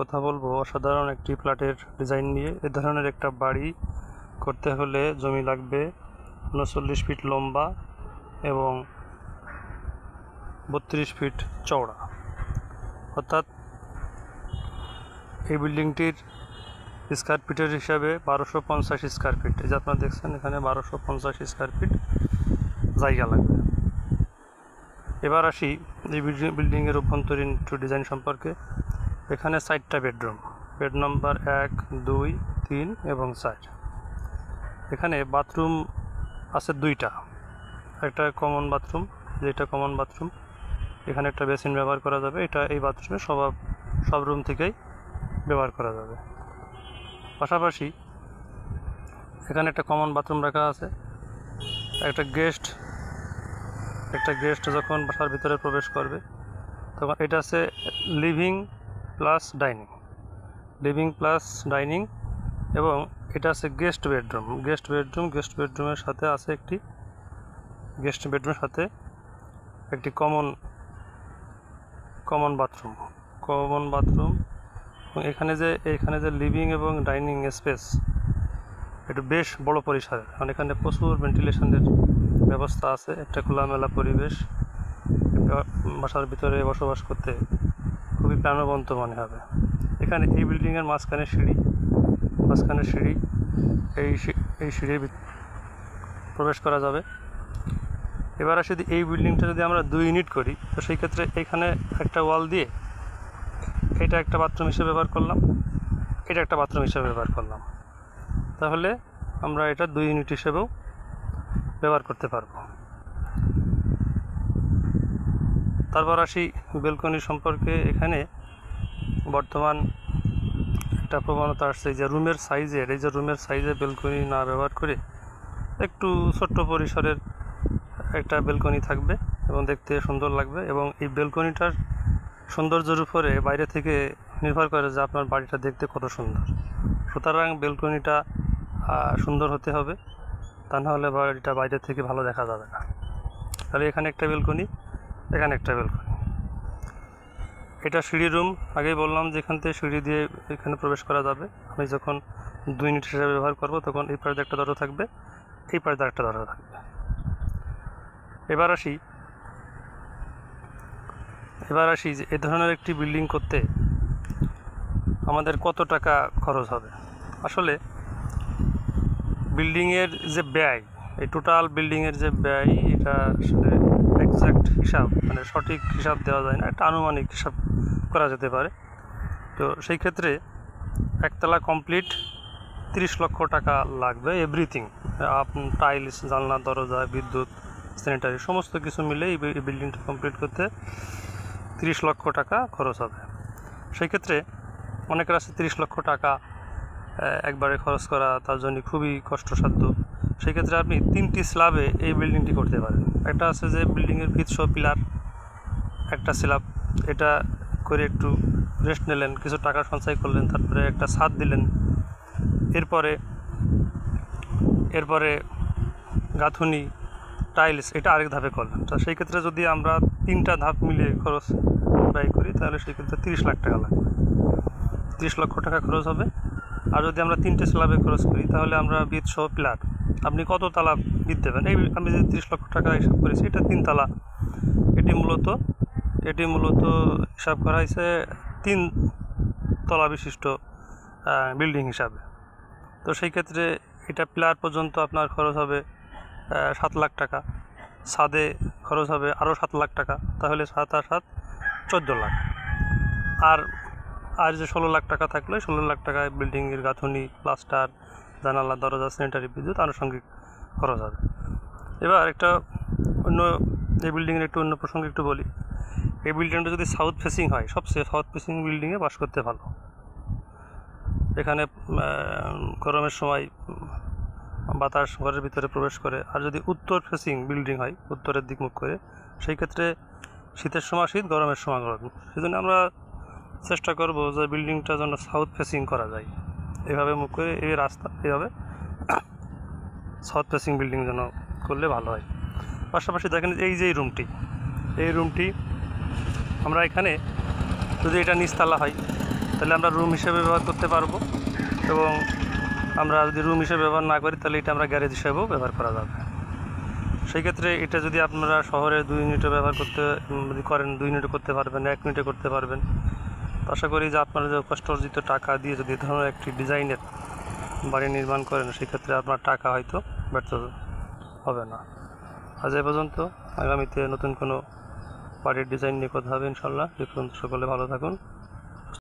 কথা বলবো অসাধারণ একটি ফ্ল্যাটের ডিজাইন নিয়ে। এ ধরনের একটা বাড়ি করতে হলে জমি লাগবে 39 ফিট লম্বা এবং 32 ফিট চওড়া। অর্থাৎ এই বিল্ডিংটির স্কোয়ার ফিটের হিসাবে 1250 স্কোয়ার ফিট। এই যে আপনারা দেখছেন এখানে 1250 স্কোয়ার ফিট জায়গা লাগবে। এবার আসি এই বিল্ডিংয়ের অভ্যন্তরীণ একটু ডিজাইন সম্পর্কে। এখানে 4টা বেডরুম, বেড নাম্বার 1, 2, 3 এবং 4। এখানে বাথরুম আছে 2টা, একটা কমন বাথরুম, যেটা কমন বাথরুম। এখানে একটা বেসিন ব্যবহার করা যাবে, এটা এই বাথরুমে সব রুম থেকেই ব্যবহার করা যাবে। পাশাপাশি এখানে একটা কমন বাথরুম রাখা আছে। একটা গেস্ট যখন বাসার ভিতরে প্রবেশ করবে তখন এটা আছে লিভিং প্লাস ডাইনিং এবং এটা আছে গেস্ট বেডরুমের সাথে আছে একটি কমন বাথরুম। এখানে যে লিভিং এবং ডাইনিং স্পেস একটু বেশ বড় পরিসরে, কারণ এখানে প্রচুর ভেন্টিলেশনের ব্যবস্থা আছে। একটা খোলামেলা পরিবেশ, বাসার ভিতরে বসবাস করতে খুবই প্রাণবন্ত মনে হবে। এখানে এই বিল্ডিংয়ের মাঝখানে সিঁড়ি, এই সিঁড়ির প্রবেশ করা যাবে। এবার যদি এই বিল্ডিংটা যদি আমরা 2 ইউনিট করি, তো সেই ক্ষেত্রে এখানে একটা ওয়াল দিয়ে এটা একটা বাথরুম হিসেবে ব্যবহার করলাম, এটা একটা বাথরুম হিসেবে ব্যবহার করলাম, তাহলে আমরা এটা 2 ইউনিট হিসেবেও ব্যবহার করতে পারবো। তারপর আসি বেলকনি সম্পর্কে। এখানে বর্তমান একটা প্রবণতা আসছে যে রুমের সাইজে বেলকনি না ব্যবহার করে একটু ছোট্ট পরিসরের একটা বেলকনি থাকবে এবং দেখতে সুন্দর লাগবে। এবং এই বেলকনিটার সৌন্দর্যের উপরে বাইরে থেকে নির্ভর করে যে আপনার বাড়িটা দেখতে কত সুন্দর। সুতরাং বেলকনিটা সুন্দর হতে হবে, তা নাহলে বাড়িটা বাইরে থেকে ভালো দেখা যাবে না। তাহলে এখানে একটা বেলকনি, এখানে একটা বেলকনি। এটা সিঁড়ি রুম, আগেই বললাম যে এখান থেকে সিঁড়ি দিয়ে এখানে প্রবেশ করা যাবে। আমি যখন 2 ইউনিট হিসেবে ব্যবহার করব তখন এই পাশে একটা দরজা থাকবে, এই পাশে একটা দরজা থাকবে। এবার আসি যে এ ধরনের একটি বিল্ডিং করতে আমাদের কত টাকা খরচ হবে। আসলে বিল্ডিংয়ের যে ব্যয়, এই টোটাল বিল্ডিংয়ের যে ব্যয়, এটা আসলে এক্সাক্ট হিসাব, মানে সঠিক হিসাব দেওয়া যায় না, একটা আনুমানিক হিসাব করা যেতে পারে। তো সেই ক্ষেত্রে একতলা কমপ্লিট 30 লক্ষ টাকা লাগবে। এভরিথিং, টাইলস, জানলা, দরজা, বিদ্যুৎ, স্যানিটারি সমস্ত কিছু মিলে এই বিল্ডিংটা কমপ্লিট করতে 30 লক্ষ টাকা খরচ হবে। সেই ক্ষেত্রে অনেকের আছে 30 লক্ষ টাকা একবারে খরচ করা তার জন্য খুবই কষ্টসাধ্য। সেই ক্ষেত্রে আপনি 3টি স্ল্যাবে এই বিল্ডিংটি করতে পারেন। একটা আছে যে বিল্ডিংয়ের ভিতসহ পিলার, একটা স্ল্যাব, এটা করে একটু রেস্ট নিলেন, কিছু টাকা সঞ্চয় করলেন, তারপরে একটা ছাদ দিলেন, এরপরে গাঁথুনি, টাইলস, এটা আরেক ধাপে করলেন। তো সেই ক্ষেত্রে যদি আমরা 3টা ধাপ মিলিয়ে খরচ ব্যয় করি তাহলে সেই ক্ষেত্রে 30 লাখ টাকা লাগবে, 30 লক্ষ টাকা খরচ হবে। আর যদি আমরা 3টে স্ল্যাবে খরচ করি তাহলে আমরা ভিত সহ পিলার, আপনি কত তালা ভিত দেবেন, এই আমি যে 30 লক্ষ টাকা হিসাব করেছি এটা 3 তালা। এটি মূলত হিসাব করা হয়েছে 3 তলা বিশিষ্ট বিল্ডিং হিসাবে। তো সেই ক্ষেত্রে এটা পিলার পর্যন্ত আপনার খরচ হবে 7 লাখ টাকা, ছাদে খরচ হবে আরও 7 লাখ টাকা, তাহলে 7 আর 7 14 লাখ। আর যে 16 লাখ টাকা থাকলে 16 লাখ টাকায় বিল্ডিংয়ের গাঁথুনি, প্লাস্টার, জানালা, দরজা, স্যানিটারি, বিদ্যুৎ, আনুষঙ্গিক খরচ হবে। এবার এই বিল্ডিংয়ের অন্য প্রসঙ্গে একটু বলি। এই বিল্ডিংটা যদি সাউথ ফেসিং হয়, সবচেয়ে সাউথ ফেসিং বিল্ডিংয়ে বাস করতে ভালো। এখানে গরমের সময় বাতাস ঘরের ভিতরে প্রবেশ করে। আর যদি উত্তর ফেসিং বিল্ডিং হয়, উত্তরের দিক মুখ করে, সেই ক্ষেত্রে শীতের সময় শীত, গরমের সময় গরম। সেজন্য আমরা চেষ্টা করব যে বিল্ডিংটা যেন সাউথ ফেসিং করা যায়, এভাবে মুখ করে, এই রাস্তা এভাবে সাউথ ফেসিং বিল্ডিং যেন করলে ভালো হয়। পাশাপাশি দেখেন এই যে এই রুমটি আমরা এখানে যদি এটা নিচতলা হয় তাহলে আমরা রুম হিসেবে ব্যবহার করতে পারবো, এবং আমরা যদি রুম হিসেবে ব্যবহার না করি তাহলে এটা আমরা গ্যারেজ হিসেবেও ব্যবহার করা যাবে। সেই ক্ষেত্রে এটা যদি আপনারা শহরে 2 ইউনিটে ব্যবহার করতে যদি করেন, 2 ইউনিটে করতে পারবেন, 1 ইউনিটে করতে পারবেন। আশা করি যে আপনারা যে কষ্ট অর্জিত টাকা দিয়ে যদি ধরনের একটি ডিজাইনের বাড়ি নির্মাণ করেন, সেক্ষেত্রে আপনার টাকা হয়তো ব্যর্থ হবে না। আজ এ পর্যন্ত, আগামীতে নতুন কোনো বাড়ির ডিজাইন নিয়ে কথা হবে ইনশাল্লাহ। দেখুন, সকলে ভালো থাকুন।